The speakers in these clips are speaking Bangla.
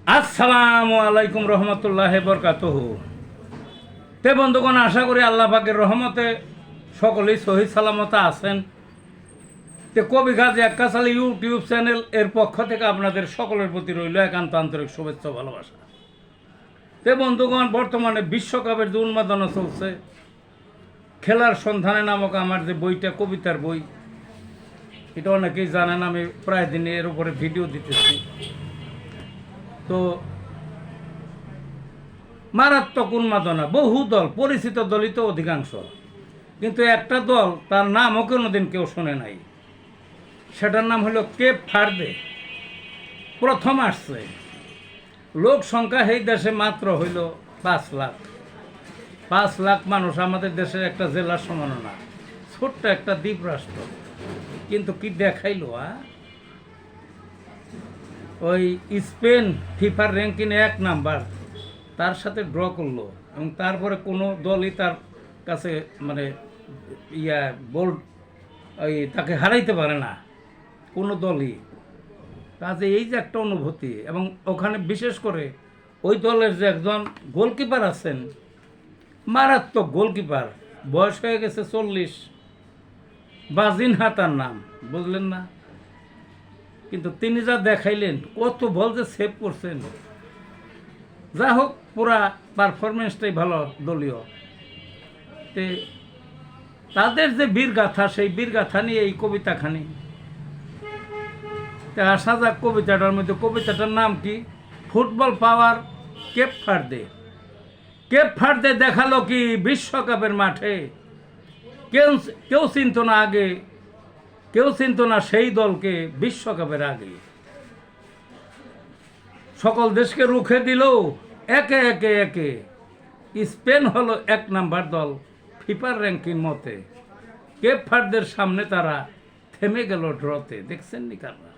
আসসালামু আলাইকুম রহমতুল্লাহ বরকাতুহু। তে বন্ধুগণ, আশা করি আল্লাহ পাকের রহমতে সকলেই সহি সালামতে আছেন। তে কবি গাজী আক্কাস আলী ইউটিউব চ্যানেল এর পক্ষ থেকে আপনাদের সকলের প্রতি রইল একান্ত আন্তরিক শুভেচ্ছা ভালোবাসা। তে বন্ধুগণ, বর্তমানে বিশ্বকাপের যে উন্মাদনা চলছে, খেলার সন্ধানে নামক আমার যে বইটা, কবিতার বই, এটা অনেকেই জানেন। আমি প্রায় দিনে এর উপরে ভিডিও দিতেছি। তো মারাত্মক উন্মাদনা, বহু দল, পরিচিত দলই তো অধিকাংশ, কিন্তু একটা দল, তার নামও কোনোদিন কেউ শোনে নাই। সেটার নাম হলো কেপ ভার্দে। প্রথম আসছে। লোক সংখ্যা এই দেশে মাত্র হইল 5 লাখ। 5 লাখ মানুষ আমাদের দেশের একটা জেলার সমানও না, ছোট্ট একটা দ্বীপ রাষ্ট্র। কিন্তু কি দেখাইলো ওই স্পেন ফিফার র্যাঙ্কিং 1 নাম্বার, তার সাথে ড্র করলো, এবং তারপরে কোনো দলই তার কাছে মানে তাকে হারাইতে পারে না, কোনো দলই। কাজে এই যে একটা অনুভূতি, এবং ওখানে বিশেষ করে ওই দলের যে একজন গোলকিপার আছেন, মারাত্মক গোলকিপার, বয়স হয়ে গেছে 40, বাজিনহা তার নাম, বুঝলেন না? কিন্তু তিনি যা দেখাইলেন, কত বল যে সেভ করছেন। যা হোক, পুরা পারফরমেন্সটাই ভালো দলীয়। তে তাদের যে বীরগাথা, সেই বীরগাথা নিয়ে এই কবিতাখানি। তা আসা যাক কবিতাটার মধ্যে। কবিতাটার নাম কি? ফুটবল পাওয়ার কেপ ভার্দে। কেপ ভার্দে দেখালো কি বিশ্বকাপের মাঠে। কেউ চিনত না আগে, কেউ চিনত না সেই দলকে বিশ্বকাপের আগে। সকল দেশকে রুখে দিল একে একে একে। স্পেন হলো 1 নাম্বার দল ফিফার র্যাঙ্কিং মতে। কেপ ভার্দের সামনে তারা থেমে গেল ড্রতে। দেখছেন নি কারবার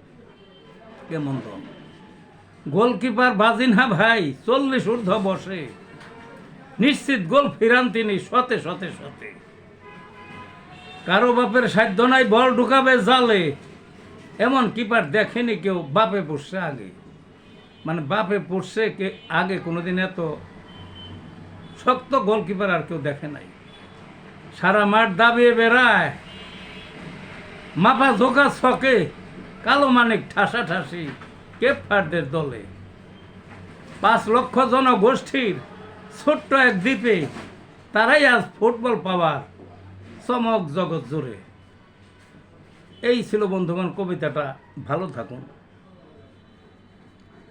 কেমন দল? গোলকিপার বাজিনহা ভাই 40 ঊর্ধ্ব বসে, নিশ্চিত গোল ফিরান তিনি শতে শতে শতে। কারো বাপের সাধ্য নাই বল ঢুকাবে জালে, এমন কিপার দেখেনি কেউ বাপে পড়ছে আগে। মানে বাপে পড়ছে আগে কোনোদিন এত শক্ত গোলকিপার আর কেউ দেখে নাই। সারা মাঠ দাবিয়ে বেড়ায়, মাপা ঝোঁকা ছকে, কালো মানিক ঠাসা ঠাসি কেপ ভার্দের দলে। 5 লক্ষ জনগোষ্ঠীর ছোট্ট এক দ্বীপে তারাই আজ ফুটবল পাওয়ার চমক জগৎ জুড়ে। এই ছিল বন্ধুগণ কবিতাটা। ভালো থাকুন।